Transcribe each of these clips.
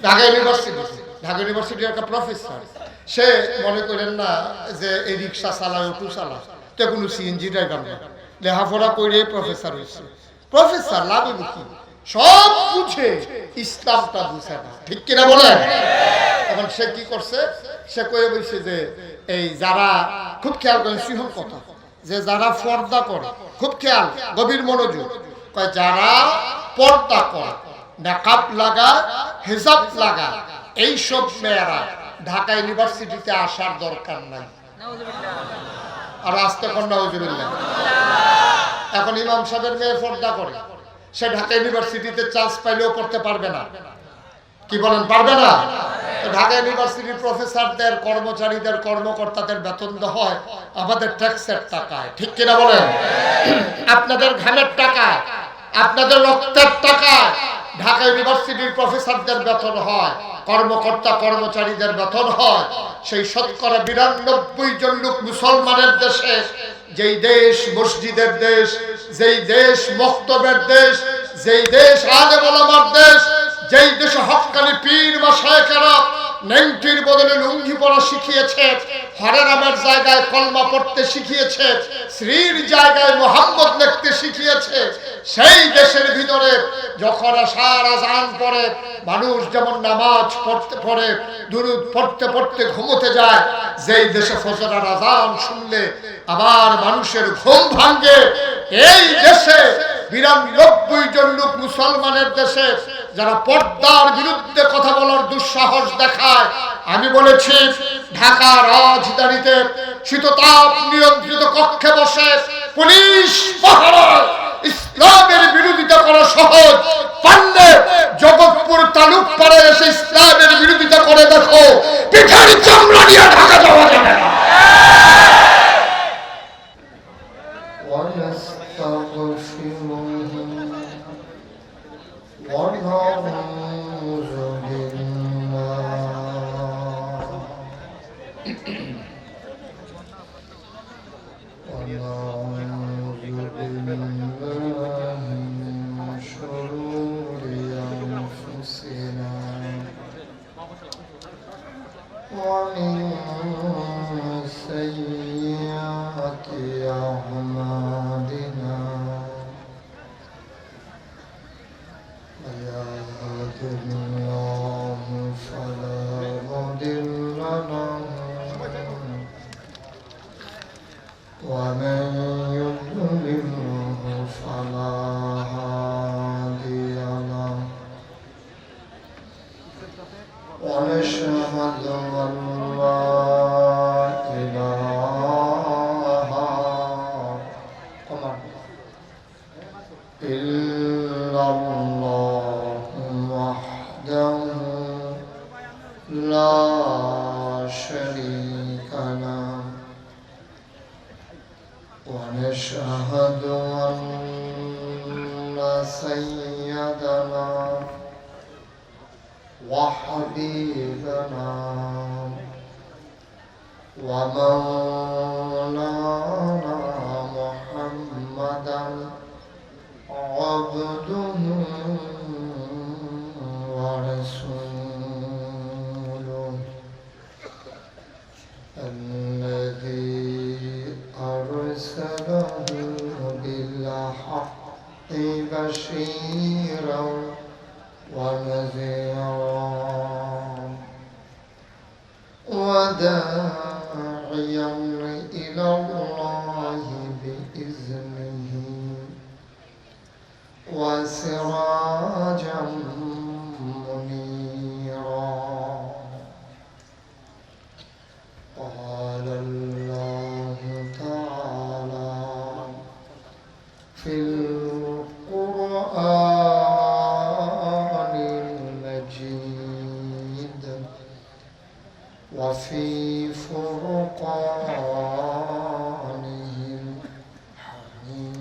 ঢাকা ইউনিভার্সিটির একটা প্রফেসর, সে মনে করেন না যে এই রিক্সা চালায় অটো চালায়, তো কোনো সিএনজি ড্রাইভার না, লেখাপড়া করে প্রফেসর হয়েছে। প্রফেসর লাভ কি, সব বুঝে ইসলামটা বুঝে না, ঠিক কিনা বলেন? এখন সে কি করছে, সে কয়ে বলছে যে এই যারা, খুব খেয়াল করেন সিংহ কথা, যে যারা পর্দা করে, খুব খেয়াল গভীর মনোযোগ, কয় যারা পর্দা করে, মেকআপ লাগা, হিজাব লাগা, এইসব মেয়েরা ঢাকা ইউনিভার্সিটিতে আসার দরকার নাই। আর আসতে কোন নাউজুবিল্লাহ। এখন ইমাম সাহেবের মেয়ে পর্দা করে, সে ঢাকা ইউনিভার্সিটিতে চান্স পাইলেও পড়তে পারবে না। কি বলেন, পারবে না? ঢাকা ইউনিভার্সিটির প্রফেসরদের, কর্মচারীদের, কর্মকর্তাদের বেতন দেওয়া হয় আমাদের ট্যাক্সের টাকায়, ঠিক কিনা বলেন? আপনাদের ঘামের টাকায়, আপনাদের রক্তের টাকায় ঢাকা ইউনিভার্সিটির প্রফেসরদের বেতন হয়, কর্মকর্তা কর্মচারীদের বেতন হয়। সেই শতকরা 92 জন লোক মুসলমানের দেশে, যেই দেশ মসজিদের দেশ, যেই দেশ মক্তবের দেশ, যেই দেশ আলেম ওলামার দেশ, যেই দেশে হক্কানি পীর মাশায়েখেরা নেংটির বদলে লুঙ্গি পরা শিখিয়েছে, হরে রামের জায়গায় কলমা পড়তে শিখিয়েছে, শ্রীর জায়গায় মোহাম্মদ লিখতে শিখিয়েছে, সেই দেশের ভিতরে যখন আশার আজান পড়ে, মানুষ যেমন নামাজ পড়তে পড়ে, দুরূদ পড়তে পড়তে ঘুমোতে যায়, যেই দেশে ফজরের আজান শুনলে আবার মানুষের ঘুম ভাঙে, এই দেশে 92 জন লোক মুসলমানের দেশে যারা পর্দার বিরুদ্ধে কথা বলার দুঃসাহস দেখায়। আমি বলেছি ঢাকা রাজধানীতে শীততাপ নিয়ন্ত্রিত কক্ষে বসে পুলিশ পাহারায় ইসলামের বিরোধিতা করা সহজ, পারলে জগৎপুর তালুক পাড়ে এসে ইসলামের বিরোধিতা করে দেখো, পিঠার চামড়া নিয়ে ঢাকা যাওয়া যাবে না। ونشهد أن سيدنا وحبيبنا ومولانا محمدا عبده ورسوله الذي أرسله بالحق بشيرا ونذيرا وداعيا إلى الله بإذنه وسراجا منيرا. قال الله تعالى في القرآن المجيد وفي فرقانه الحميد.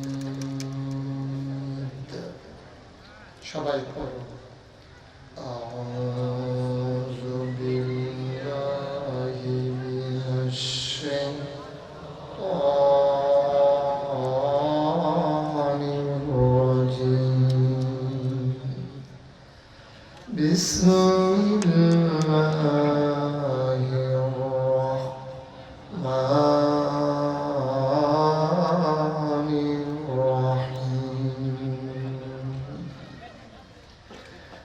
সবাই পড়ো أعوذ بالله من الشيطان الرجيم. بسم الله الرحمن الرحيم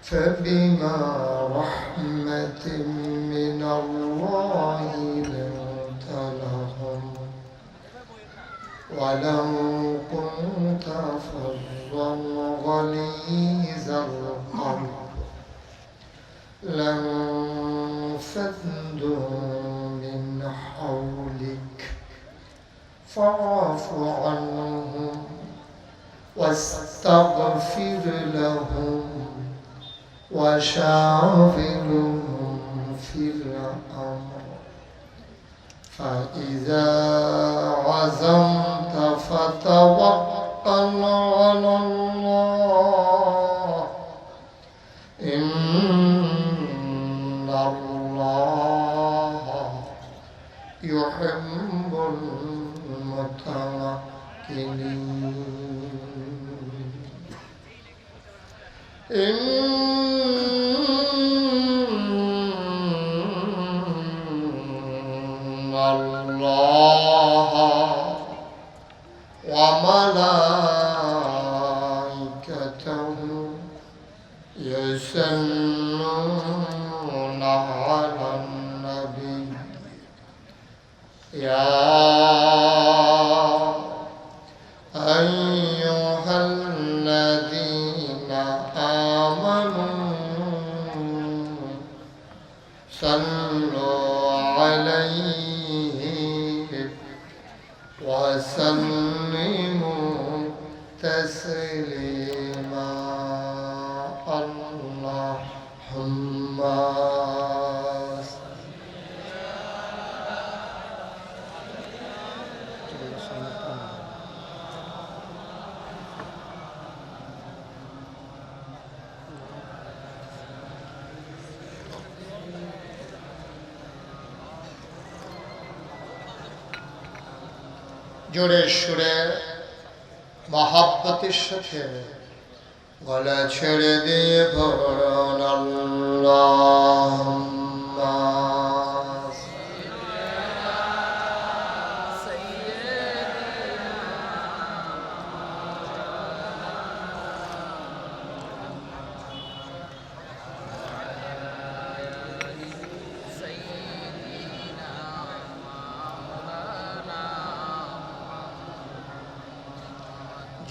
فبما رحمة من الله لنت لهم ولو كنت فظا غليظ القلب لانفضوا من حولك فاعف عنهم واستغفر لهم وشاورهم في الأمر فإذا عزمت فتوكل على الله إن الله يحب المتوكلين إن الله وملائكته يصلون على النبي يا أيها الذين آمنوا صلوا عليه وسلموا تسليما اللهم জোরে সুরে মহাব্বতের সাথে গলা ছেড়ে দিয়ে পড়ুন আল্লাহুম্মা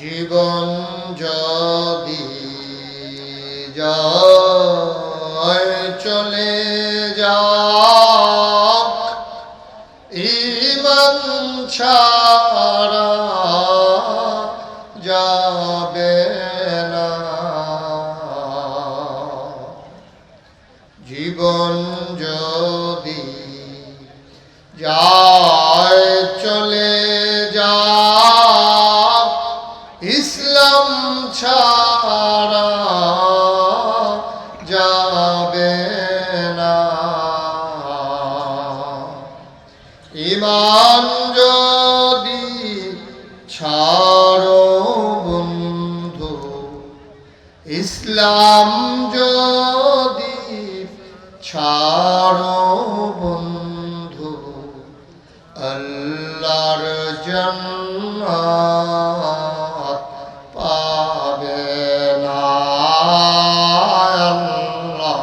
জীবন যদি যায় চলে যাক ঈমান ছাড়া যাবে না জীবন যদি যায় চলে যাক ইসলাম ছাড়া যাবে না ঈমান যদি ছাড়ো বন্ধু ইসলাম যদি ছাড়ো বন্ধু আল্লাহর জান্নাত পাবে না আল্লাহুম্মা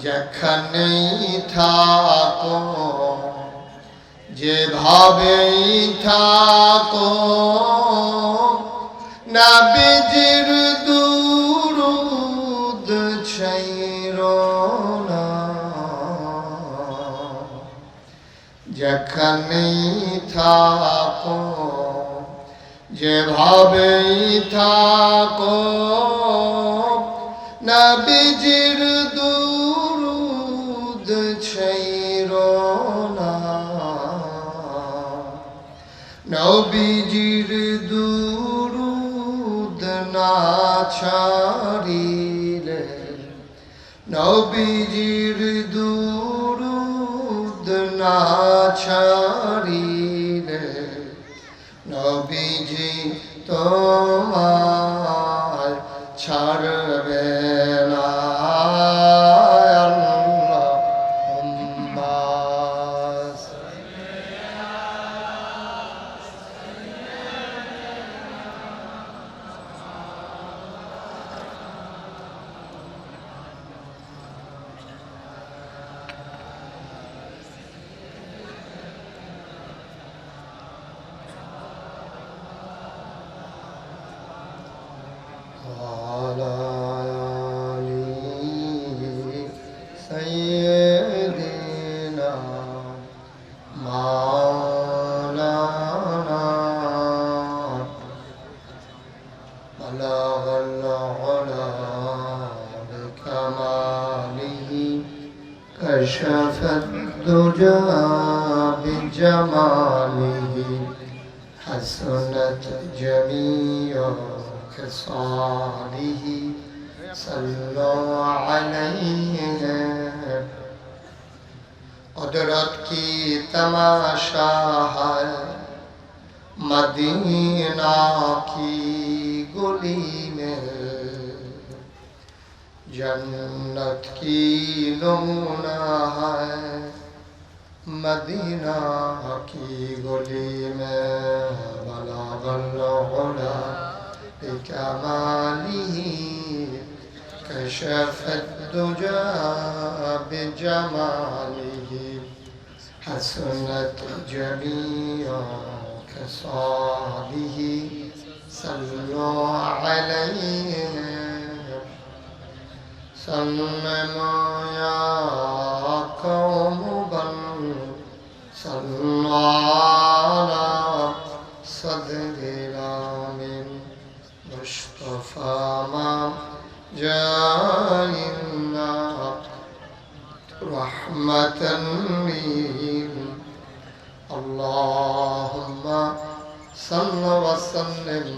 যেখানেই থাকো যেভাবেই থাকো নবীজির দুরূদ ছাইরো না যেখানেই থাকো যেভাবেই থাকো নবীজির দুরূদ ছাইরো না নবীজির দুরূদ না ছাড়িলে, নবীজির দুরূদ না ছাড়িলে, নবীজি তোমার ছাড়বে না। كشف الدجى بجماله حسنت جميع خصاله صلوا عليه قدرت کی تماشا ہے مدینہ کی گلی میں जन्नत की नमूना है मदीना की गली में बलागल हुदा बिकमालिही कशफ الدجى بجماलिही हसनत जमीع खसालिही सल्लु अलैहि सल्लल्लाहु या कौम बन सल्लल्लाहु सदरिलामिन मुस्तफा मा जाइना रहमतन लिल अल्लाहुम्मा सल्लि व सल्लिम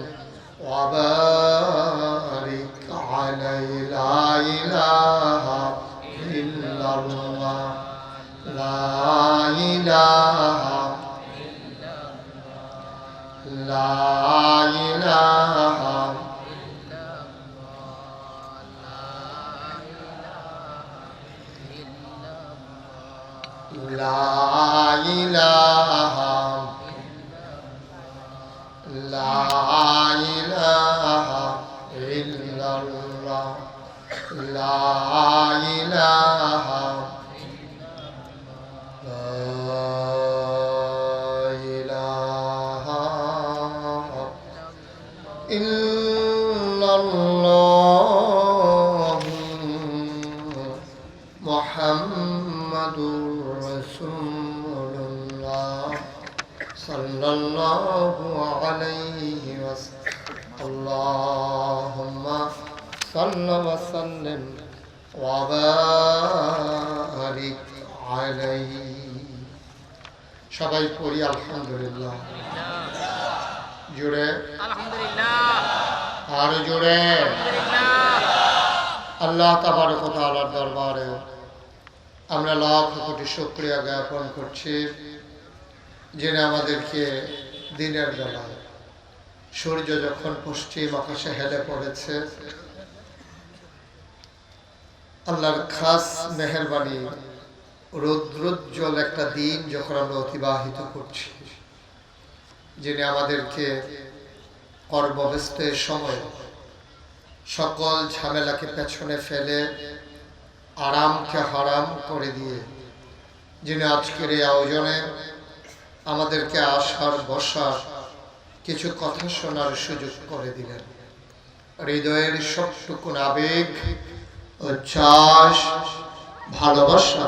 व बारिक अलैहि ला इलाहा इल्लल्लाह ला इलाहा ला इलाहा ला इलाहा ला इलाहा इल्लल्लाह ला इलाहा इल्लल्लाह मुहम्मदुर रसूलुल्लाह सल्लल्लाहु अलैहि वसल्लम अल्लाहुम्मा सल्लि व सल्लिम व बारिक अलैहि। সবাই পড়ি আলহামদুলিল্লাহ জুড়ে আলহামদুলিল্লাহ আর জুড়ে আলহামদুলিল্লাহ। আল্লাহ তাবারক ওয়া তাআলার দরবারে আমরা লাখ কোটি শুকরিয়া জ্ঞাপন করছি, যিনি আমাদেরকে দিনের বেলায় সূর্য যখন পশ্চিম আকাশে হেলে পড়েছে, আল্লাহর খাস মেহেরবানি রৌদ্রোজ্জ্বল একটা দিন যখন আমরা অতিবাহিত করছি, যিনি আমাদেরকে কর্মব্যস্তের সময় সকল ঝামেলাকে পেছনে ফেলে আরামকে হারাম করে দিয়ে যিনি আজকের এই আয়োজনে আমাদেরকে আসার বসার কিছু কথা শোনার সুযোগ করে দিলেন। হৃদয়ের সবটুকুন আবেগ, উচ্ছ্বাস, ভালোবাসা,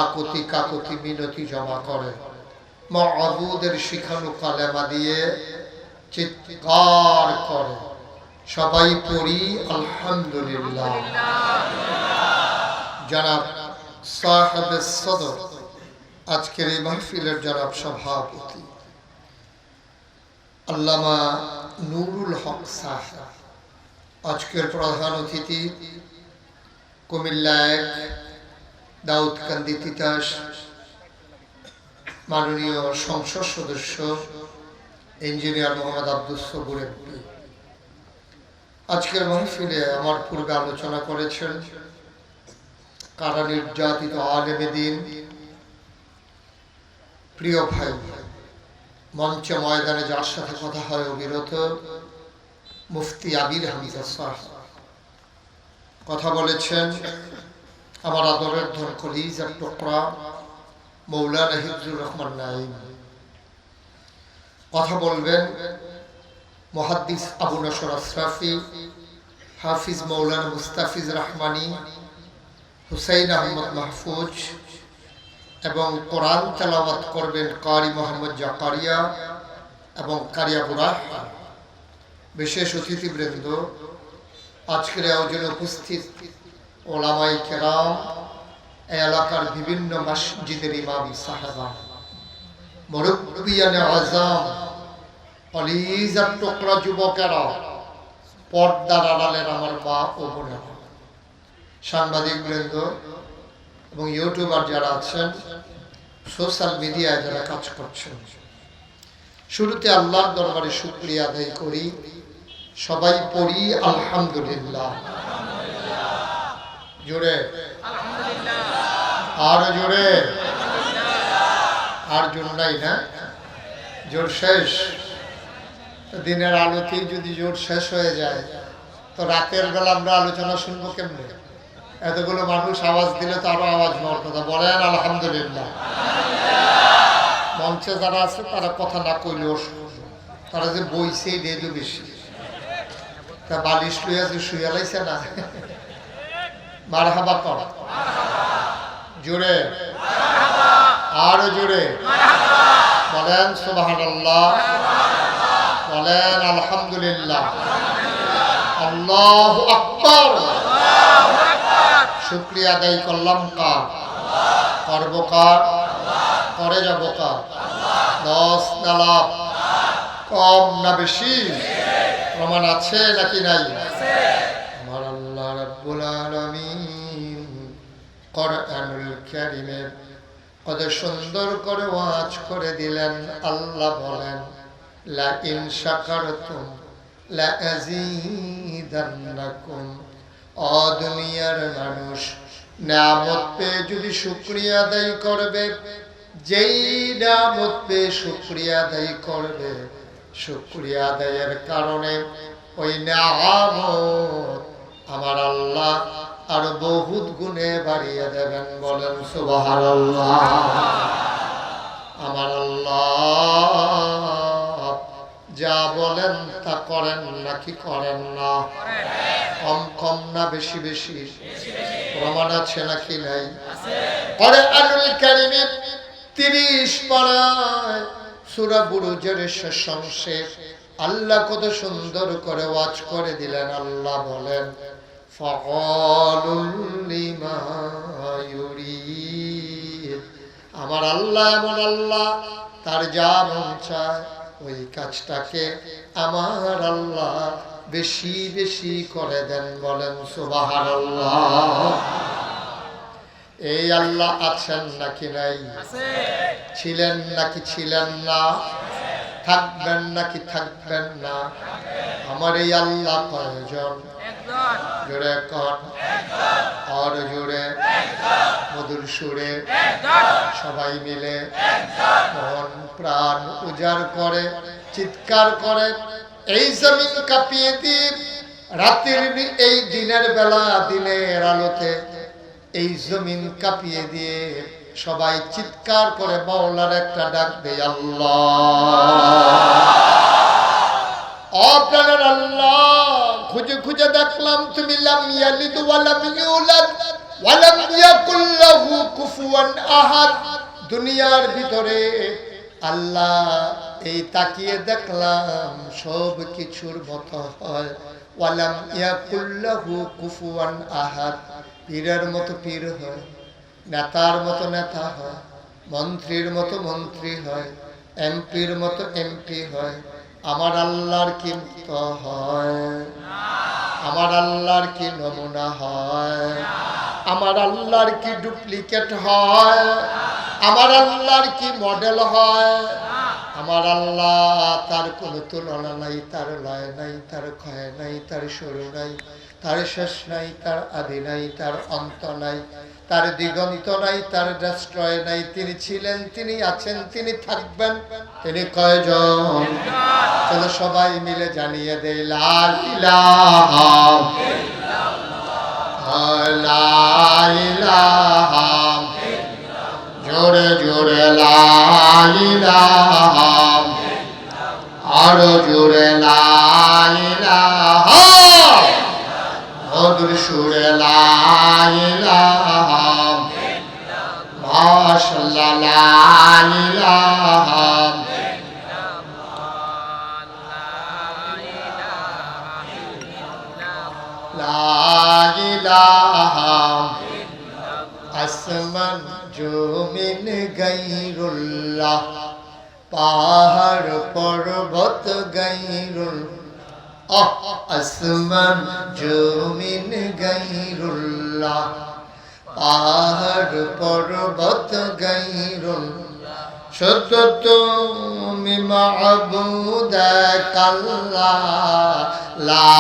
আকুতি কাকুতি মিনতি জমা করে মাবুদের শিখানো কালেমা দিয়ে চিৎকার করে সবাই পড়ি আলহামদুলিল্লাহ। জনাব সাহেব সদর, আজকের এই মাহফিলের জনাব সভাপতি, আল্লামা নুরুল হক সাহেব আজকের প্রধান অতিথি, কুমিল্লা ১ দাউদকান্দি তিতাস মাননীয় সংসদ সদস্য ইঞ্জিনিয়ার মোহাম্মদ আব্দুস সবুর এমপি। আজকের মাহফিলে আমার পূর্বে আলোচনা করেছেন কারা নির্যাতিত আলেমে দ্বীন, প্রিয় ভাই, মঞ্চে ময়দানে যার সাথে কথা হয় অবিরত, মুফতি আবির হামিদা সাহেব কথা বলেছেন। আমার আদরের ধন কলিজার টুকরা মৌলানা হিফজুর রহমান নাঈম। কথা বলবেন মুহাদ্দিস আবু নসর আশরাফি, হাফিজ মৌলানা মুস্তাফিজ রহমানি, হুসাইন আহমদ মাহফুজ এবং কোরআন তেলাওয়াত করবেন কারি মোহাম্মদ জাকারিয়া এবং কারিয়া বুরাহ। বিশেষ অতিথিবৃন্দ, আজকের আয়োজনে উপস্থিত ওলামায়ে কেরাম, এই এলাকার বিভিন্ন মসজিদের ইমাম সাহেবা, মুরব্বিয়ানে আযম, কলিজার টুকরা যুবকেরা, পর্দার আড়ালের আমার মা ও বোনেরা, সাংবাদিক বৃন্দ এবং ইউটিউবার যারা আছেন, সোশ্যাল মিডিয়ায় যারা কাজ করছেন, শুরুতে আল্লাহর দরবারে শুকরিয়া আদায় করি। সবাই পড়ি আলহামদুলিল্লাহ। জোরে আর জোরে, আর জোর নাই না, জোর শেষ। দিনের আলোতেই যদি জোর শেষ হয়ে যায় তো রাতের বেলা আমরা আলোচনা শুনবো কেমনে? এতগুলো মানুষ আওয়াজ দিলে তো আরো আওয়াজ হওয়ার কথা। বলেন আলহামদুলিল্লাহ। মঞ্চে যারা আছে তারা কথা না কইলেও তারা যে বইছে এটাই তো বেশি। তা বালিশ লইয়া যে শুয়ে লাইছে না, মারহাবা কর জোরে, আরো জোরে বলেন সুবহানাল্লাহ, বলেন আলহামদুলিল্লাহ, আল্লাহু আকবার। শুকরিয়া আদায় করলাম কার? করব কার? করে যাব কার? 10 না লাভ? কম না বেশি? প্রমাণ আছে নাকি নাই? আমার আল্লাহ রাব্বুল আলামিন কোরআনুল কারীমে কত সুন্দর করে ওয়াজ করে দিলেন। আল্লাহ বলেন, লা ইন শাকারতুম লা আযীদান্নাকুম। ও দুনিয়ার মানুষ, নিয়ামত পেয়ে যদি শুকরিয়া আদায় করবে, যেই নিয়ামত পেয়ে শুকরিয়া আদায় করবে, শুকরিয়া আদায়ের কারণে ওই নিয়ামত আমার আল্লাহ আরো বহুত গুণে বাড়িয়ে দেবেন। বলেন সুবহানাল্লাহ। আমার আল্লাহ যা বলেন তা করেন নাকি করেন না? কম কম না বেশি বেশি? প্রমাণ আছে নাকি নাই? কোরআনুল কারীমে 30 পারায় সূরা বুরুজের শেষ অংশে আল্লাহ কত সুন্দর করে ওয়াজ করে দিলেন। আল্লাহ বলেন, ফাআলুল লিমা ইউরিদ। আমার আল্লাহ এমন আল্লাহ, তার যা মন চায় ওই কাজটাকে আমার আল্লাহ বেশি বেশি করে দেন। বলেন সুবহানাল্লাহ। এই আল্লাহ আছেন নাকি নাই? ছিলেন নাকি ছিলেন না? থাকবেন নাকি থাকবেন না? আমার এই আল্লাহ কয়জন? জোরে কর, আর জোরে মধুর সুরে সবাই মিলে মন প্রাণ উজাড় করে চিৎকার করে এই জমিন কাঁপিয়ে দিয়ে রাতের এই দিনের বেলা দিনের আলোতে এই জমিন কাঁপিয়ে দিয়ে সবাই চিৎকার করে মাওলার একটা ডাক দেয়, আল্লাহ। আপনার আল্লাহ খুঁজে খুঁজে দেখলাম তুমি লাম ইয়ালিদ ওয়া লাম ইউলাদ ওয়া লাম ইয়াকুল লাহু কুফুয়ান আহাদ। দুনিয়ার ভিতরে আল্লাহ এই তাকিয়ে দেখলাম সব কিছুর মতো হয়, ওয়া লাম ইয়াকুল লাহু কুফুয়ান আহাদ। পীরের মতো পীর হয়, নেতার মতো নেতা হয়, মন্ত্রীর মতো মন্ত্রী হয়, এমপির মতো এমপি হয়, আমার আল্লাহর কি মতো হয়? আমার আল্লাহর কি নমুনা হয়? আমার আল্লাহর কি ডুপ্লিকেট হয়? আমার আল্লাহর কি মডেল হয়? আমার আল্লাহ তার কোনো তুলনা নাই, তার লয় নাই, তার ক্ষয় নাই, তার শুরু নাই, তার শেষ নাই, তার আদি নাই, তার অন্ত নাই, তার দিগন্ত নাই, তার ডেস্ট্রয় নাই। তিনি ছিলেন, তিনি আছেন, তিনি থাকবেন। তিনি কয়জন? চলো সবাই মিলে জানিয়ে দেই লা ইলাহা ইল্লাল্লাহ, লা ইলাহা, জোরে জোরে লা ইলাহা, আরো জোরে লা ইলাহা, মধুর সুরে লা ইলাহা, মাশাআল্লাহ লা ইলাহা, লা ইলাহা, আসমান জমিন গায়রুল্লাহ, পাহাড় পর্বত গায়রুল্লাহ, আসমান জমিন গায়রুল্লাহ, পাহাড় পর্বত গায়রুল্লাহ, সত্য তুমি মাবুদ আল্লাহ, লা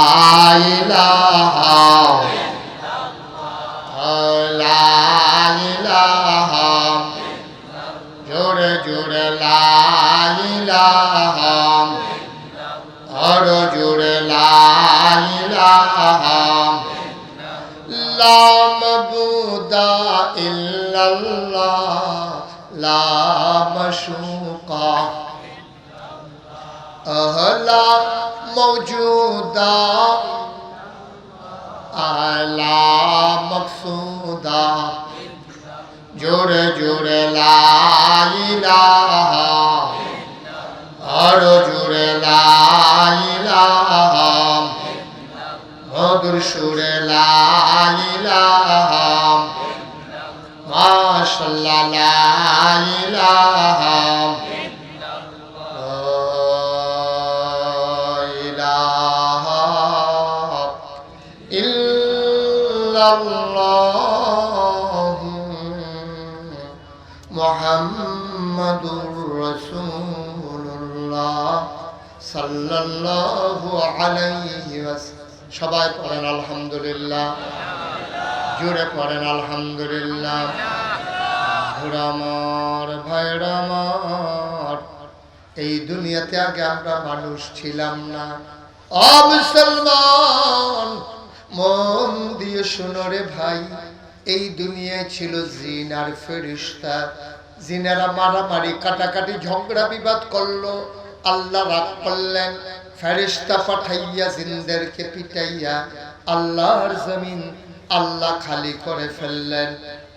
ইলাহা লা ইলাহা, জোরে জোরে লা ইলাহা, আরো জোরে লা ইলাহা, লা মাবুদা ইল্লাল্লাহ, লা মাশুকা লা মওজুদা আলা মকসুদা, জোরে জোরে লা ইলাহা, আরো জোরে লা ইলাহা, মধুর সুরে লা ইলাহা, মাশাআল্লাহ লা ইলাহা, মুহাম্মাদুর রাসূলুল্লাহ সাল্লাল্লাহু আলাইহি ওয়াসাল্লাম। সবাই পড়েন আলহামদুলিল্লাহ, জোরে পড়েন আলহামদুলিল্লাহ। ঘোরামার ভাইরামার, এই দুনিয়াতে আগে আমরা মানুষ ছিলাম না। ও মুসলমান, মন দিয়ে শোনো রে ভাই, এই দুনিয়ায় ছিল জিন আর ফেরেশতা। জিনেরা মারামারি কাটাকাটি ঝগড়া বিবাদ করলো, আল্লাহ রাগ করলেন, ফেরেশতা পাঠাইয়া জিনদেরকে পিটাইয়া আল্লাহর জমিন আল্লাহ খালি করে ফেললেন।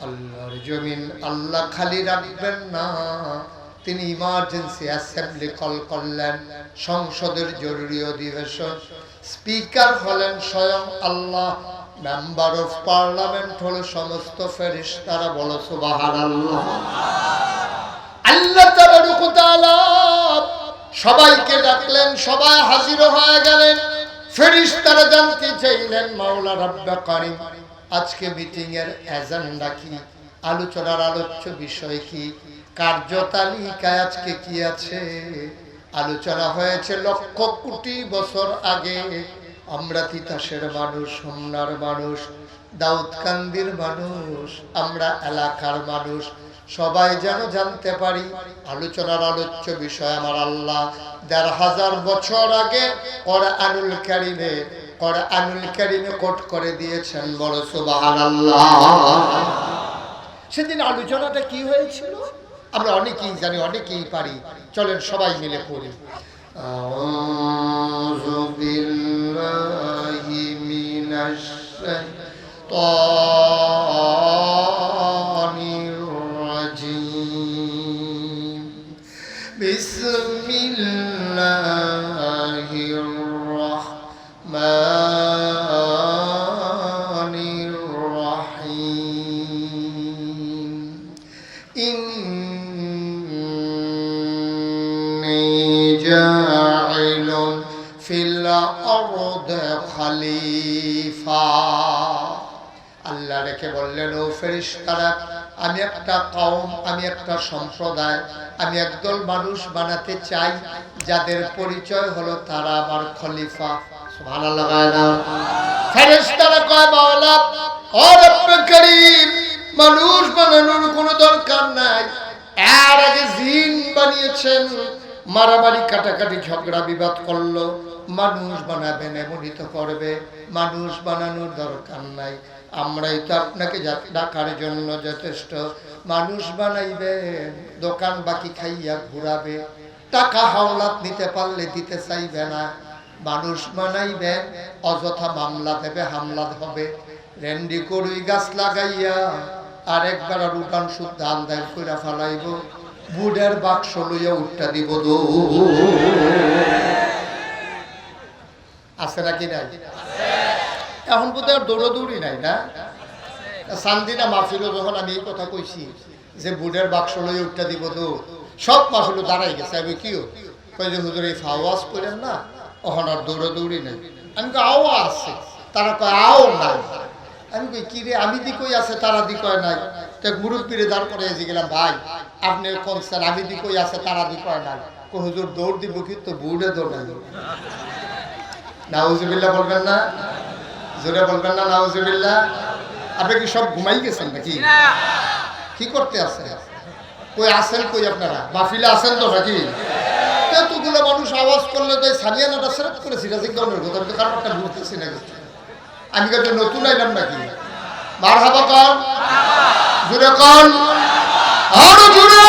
আল্লাহর জমিন আল্লাহ খালি রাখবেন না, তিনি ইমার্জেন্সি অ্যাসেম্বলি কল করলেন, সংসদের জরুরি অধিবেশন। স্পিকার হলেন স্বয়ং আল্লাহ, মেম্বার অফ পার্লামেন্ট হলো সমস্ত ফেরেশতারা। বলো সুবহানাল্লাহ। আল্লাহ তাবারক ওয়া তাআলা সবাইকে ডাকলেন, সবাই হাজির হয়ে গেলেন। ফেরেশতারা জানতে চাইলেন, মাওলা রাব্বে কারীম, আজকে মিটিং এর এজেন্ডা কি? আলোচনার আলোচ্য বিষয় কি? কার্যতালিকায় আজকে কি আছে? আলোচনা হয়েছে লক্ষ কোটি বছর আগে। আমরা তিতাসের মানুষ, হোমনার মানুষ, দাউদকান্দির মানুষ, আমরা এলাকার মানুষ, সবাই যেন জানতে পারি আলোচনার আলোচ্য বিষয় আমার আল্লাহ ১৫০০ বছর আগে কোরআনুল কারীমে কোট করে দিয়েছেন। বড় সুবহানাল্লাহ। সেদিন আলোচনাটা কি হয়েছিল আমরা অনেকেই জানি, অনেকেই পারি। চলেন সবাই মিলে পড়ি। আউযু বিল্লাহি মিনাশ শাইতানির রাজীম। বিসমিল্লাহির রাহমানির রাহিম। إني جاعل ফিল আরদ খলিফা। আল্লাহ রেখে বললেন, ও ফেরেশতারা, আমি একটা কওম, আমি একটা সম্প্রদায়, আমি একদল মানুষ বানাতে চাই যাদের পরিচয় হলো তারা আমার খলিফা। সুবহানাল্লাহ। ফেরেশতারা কয়, মাওলা ও রব্বে করিম, মানুষ বানানোর কোনো দরকার নাই, এর আগে জিন বানিয়েছেন, মারামারি কাটাকাটি ঝগড়া বিবাদ করলো, মানুষ বানাবেন এমনই তো করবে, মানুষ বানানোর দরকার নাই, আমরাই তো আপনাকে ডাকার জন্য যথেষ্ট। মানুষ বানাইবেন, দোকান বাকি খাইয়া ঘুরাবে, টাকা হাওলাত নিতে পারলে দিতে চাইবে না। মানুষ বানাইবেন, অযথা মামলা দেবে, হামলা হবে, রেন্ডি করুই গাছ লাগাইয়া আর একবার আর উঠান শুদ্ধ আন্দাজ করে ফালাইব, বুড়ের বাক্স লইয়া উঠটা দিব। আছে নাকি নাই? এখন বোধ হয় দৌড়াদৌড়ি নাই না? সান্দিনা মাহফিল যখন আমি এই কথা কইছি যে বুড়ের বাক্স লইয়া উঠটা দিব, তো সব মাহফিল দাঁড়াই গেছে। আমি কিও কই যে হুজুর এই ফাওয়াজ করেন না, এখন আর দৌড়াদৌড়ি নাই। আমি কই আও আছে, তারা কয় আও নাই। আমি কই কি রে, আমি দি কই আছে, তারা দি কয় নাই। তো মুরব্বীরে দাঁড় করে এসে গেলাম, ভাই আপনি কোনছেন, আমি দি কই আছে, তারা দি কয় নাই। কই হুজুর দৌড় দিব, কিন্তু বুড়ে দৌড় নাই। নাউজুবিল্লাহ বলবেন না? জোরে বলবেন না নাউজুবিল্লাহ? আপনি কি সব ঘুমাই গেছেন নাকি? কি করতে আছে? কই আছেন কই আপনারা? মাহফিলে আছেন তো নাকি? এতগুলো মানুষ আওয়াজ করলে তো সানিয়ানাটা সেরেট করেছি রাজিক গণের কথা, আমি তো কারণটা বুঝতেছি না। আমি কাছে নতুন আইলাম নাকি? মারহাবা কর, জোরে কর, আরো জোরে।